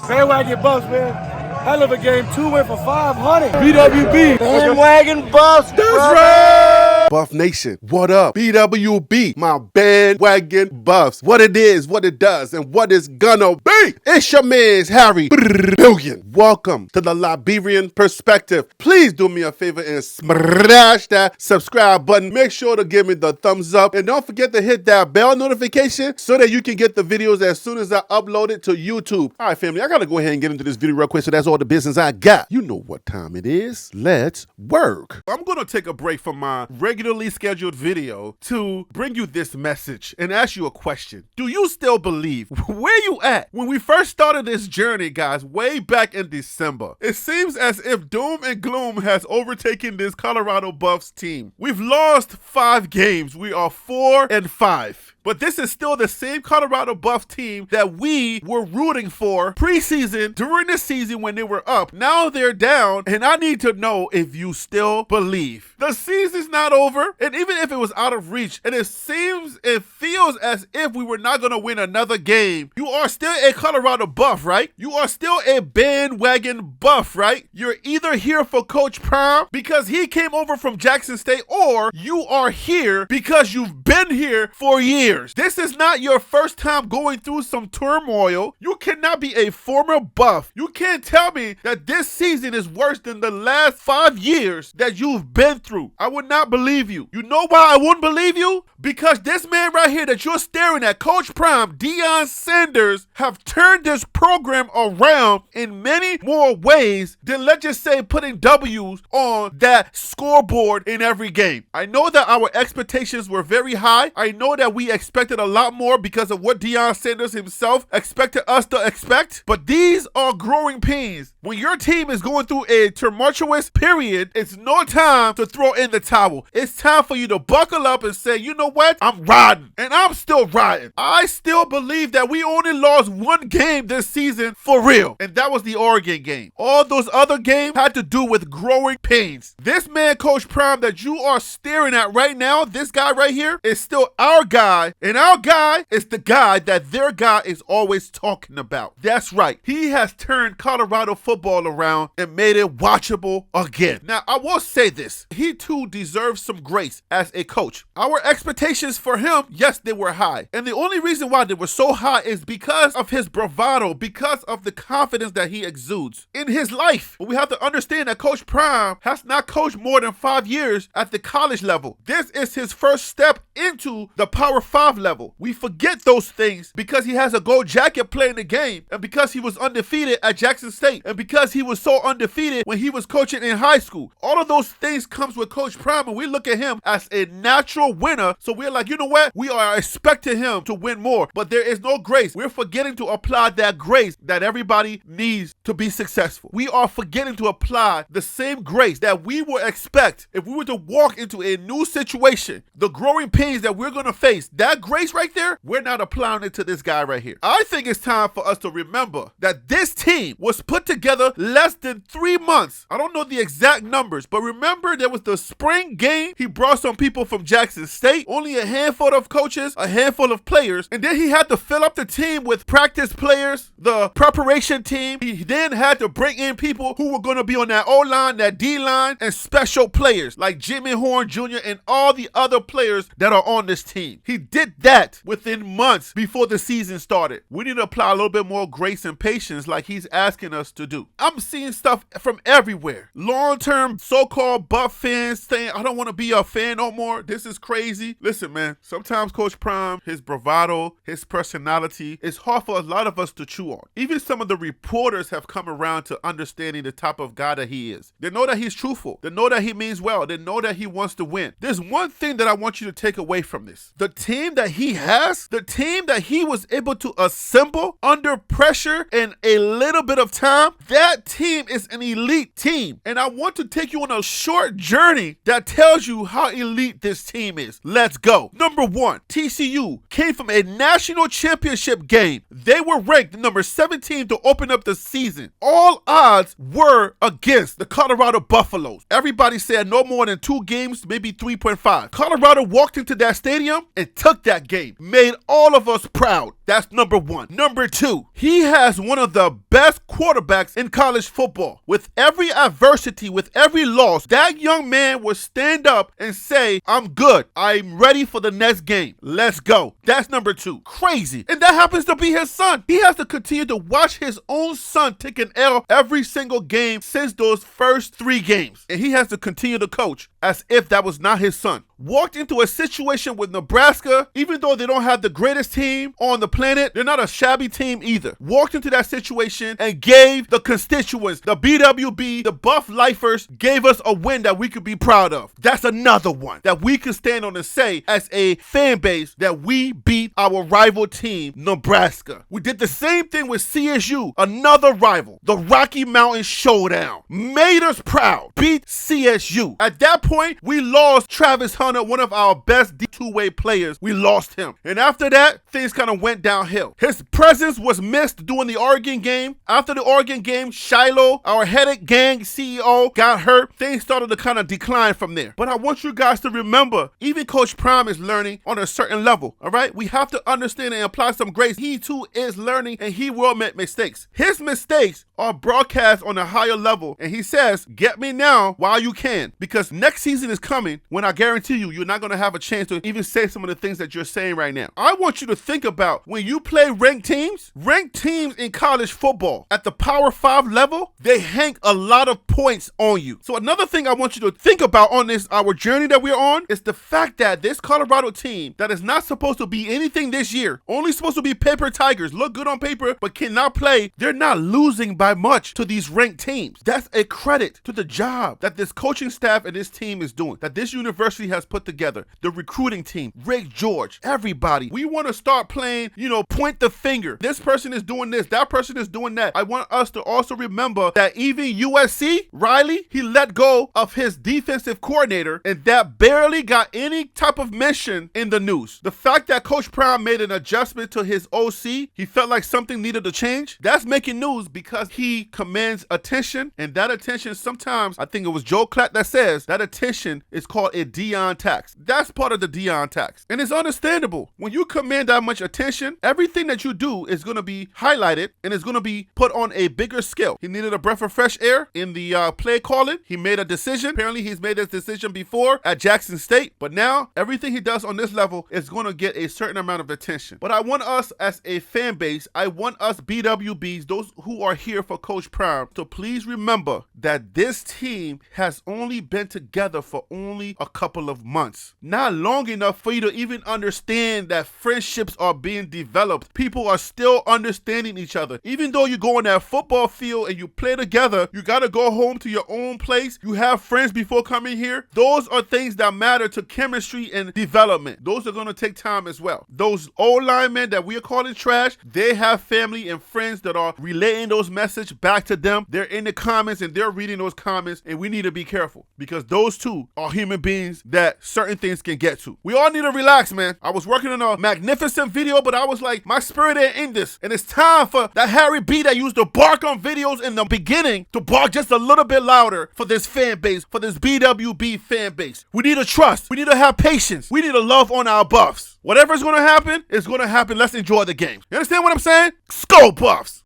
Bandwagon Buffs, man. Hell of a game. 2 win for 500. BWB. Bandwagon Buffs. That's right. Buff Nation, what up? BWB, my bandwagon buffs. What it is, what it does, and what it's gonna be. It's your man's Harry Billion. Welcome to the Liberian Perspective. Please do me a favor and smash that subscribe button. Make sure to give me the thumbs up. And don't forget to hit that bell notification so that you can get the videos as soon as I upload it to YouTube. All right, family, I gotta go ahead and get into this video real quick, so that's all the business I got. You know what time it is. Let's work. I'm gonna take a break from my regularly scheduled video to bring you this message and ask you a question. Do you still believe? Where you at? When we first started this journey, guys, way back in December, it seems as if doom and gloom has overtaken this Colorado Buffs team. We've lost 5 games. We are 4-5. But this is still the same Colorado Buffs team that we were rooting for preseason, during the season when they were up. Now they're down, and I need to know if you still believe. The season's not over, and even if it was out of reach, and it feels as if we were not going to win another game, you are still a Colorado Buff, right? You are still a bandwagon Buff, right? You're either here for Coach Prime because he came over from Jackson State, or you are here because you've been here for years. This is not your first time going through some turmoil. You cannot be a former Buff. You can't tell me that this season is worse than the last 5 years that you've been through. I would not believe you. You know why I wouldn't believe you? Because this man right here that you're staring at, Coach Prime, Deion Sanders, have turned this program around in many more ways than, let's just say, putting W's on that scoreboard in every game. I know that our expectations were very high. I know that we expected a lot more because of what Deion Sanders himself expected us to expect, but these are growing pains. When your team is going through a tumultuous period, it's no time to throw in the towel. It's time for you to buckle up and say, you know what? I'm riding, and I'm still riding. I still believe that we only lost 1 game this season for real, and that was the Oregon game. All those other games had to do with growing pains. This man, Coach Prime, that you are staring at right now, this guy right here, is still our guy. And our guy is the guy that their guy is always talking about. That's right. He has turned Colorado football around and made it watchable again. Now, I will say this. He too deserves some grace as a coach. Our expectations for him, yes, they were high. And the only reason why they were so high is because of his bravado, because of the confidence that he exudes in his life. But we have to understand that Coach Prime has not coached more than 5 years at the college level. This is his first step into the Power 5 level. We forget those things because he has a gold jacket playing the game, and because he was undefeated at Jackson State, and because he was so undefeated when he was coaching in high school. All of those things comes with Coach Prime, and we look at him as a natural winner. So we're like, you know what? We are expecting him to win more, but there is no grace. We're forgetting to apply that grace that everybody needs to be successful. We are forgetting to apply the same grace that we would expect if we were to walk into a new situation, the growing pains that we're going to face. That grace right there, we're not applying it to this guy right here. I think it's time for us to remember that this team was put together less than 3 months. I don't know the exact numbers, but remember there was the spring game. He brought some people from Jackson State, only a handful of coaches, a handful of players, and then he had to fill up the team with practice players, the preparation team. He then had to bring in people who were going to be on that O-line, that D-line, and special players like Jimmy Horn Jr. and all the other players that are on this team. He did that within months before the season started. We need to apply a little bit more grace and patience like he's asking us to do. I'm seeing stuff from everywhere. Long-term so-called Buff fans saying, I don't want to be a fan no more. This is crazy. Listen, man, sometimes Coach Prime, his bravado, his personality, is hard for a lot of us to chew on. Even some of the reporters have come around to understanding the type of guy that he is. They know that he's truthful. They know that he means well. They know that he wants to win. There's one thing that I want you to take away from this. The team that he has, the team that he was able to assemble under pressure in a little bit of time, that team is an elite team. And I want to take you on a short journey that tells you how elite this team is. Let's go. Number 1, TCU came from a national championship game. They were ranked number 17 to open up the season. All odds were against the Colorado Buffaloes. Everybody said no more than 2 games, maybe 3.5. Colorado walked into into that stadium and took that game. Made all of us proud. That's number one. Number two, he has one of the best quarterbacks in college football. With every adversity, with every loss, that young man will stand up and say, I'm good. I'm ready for the next game. Let's go. That's number two. Crazy. And that happens to be his son. He has to continue to watch his own son take an L every single game since those first 3 games. And he has to continue to coach as if that was not his son. Walked into a situation with Nebraska, even though they don't have the greatest team on the planet, they're not a shabby team either. Walked into that situation and gave the constituents, the BWB, the Buff Lifers, gave us a win that we could be proud of. That's another one that we can stand on and say as a fan base that we beat our rival team, Nebraska. We did the same thing with CSU, another rival, the Rocky Mountain Showdown. Made us proud, beat CSU. At that point, we lost Travis Hunter, one of our best two-way players. We lost him. And after that, things kind of went downhill. His presence was missed during the Oregon game. After the Oregon game, Shiloh, our headed gang CEO, got hurt. Things started to kind of decline from there. But I want you guys to remember, even Coach Prime is learning on a certain level, all right? We have to understand and apply some grace. He too is learning and he will make mistakes. His mistakes are broadcast on a higher level. And he says, get me now while you can. Because next season is coming when I guarantee you're not going to have a chance to even say some of the things that you're saying right now. I want you to think about when you play ranked teams in college football at the Power 5 level, they hang a lot of points on you. So another thing I want you to think about on this, our journey that we're on, is the fact that this Colorado team that is not supposed to be anything this year, only supposed to be paper tigers, look good on paper, but cannot play, they're not losing by much to these ranked teams. That's a credit to the job that this coaching staff and this team is doing, that this university has put together, the recruiting team, Rick George, everybody. We want to start playing, point the finger. This person is doing this, that person is doing that. I want us to also remember that even USC, Riley, he let go of his defensive coordinator and that barely got any type of mention in the news. The fact that Coach Prime made an adjustment to his OC, he felt like something needed to change. That's making news because he commands attention, and that attention sometimes, I think it was Joe Klatt that says, that attention is called a Deion tax. That's part of the Deion tax. And it's understandable. When you command that much attention, everything that you do is going to be highlighted and is going to be put on a bigger scale. He needed a breath of fresh air in the play calling. He made a decision. Apparently, he's made this decision before at Jackson State. But now, everything he does on this level is going to get a certain amount of attention. But I want us as a fan base, I want us BWBs, those who are here for Coach Prime, to please remember that this team has only been together for only a couple of months. Not long enough for you to even understand that friendships are being developed. People are still understanding each other. Even though you go on that football field and you play together, you got to go home to your own place. You have friends before coming here. Those are things that matter to chemistry and development. Those are going to take time as well. Those old linemen that we are calling trash, they have family and friends that are relaying those messages back to them. They're in the comments and they're reading those comments, and we need to be careful because those two are human beings that certain things can get to. We all need to relax, man. I was working on a magnificent video, but I was like, my spirit ain't in this. And it's time for that Harry B that used to bark on videos in the beginning to bark just a little bit louder for this fan base, for this BWB fan base. We need to trust. We need to have patience. We need to love on our Buffs. Whatever's going to happen is going to happen. Let's enjoy the game. You understand what I'm saying? Skull Buffs.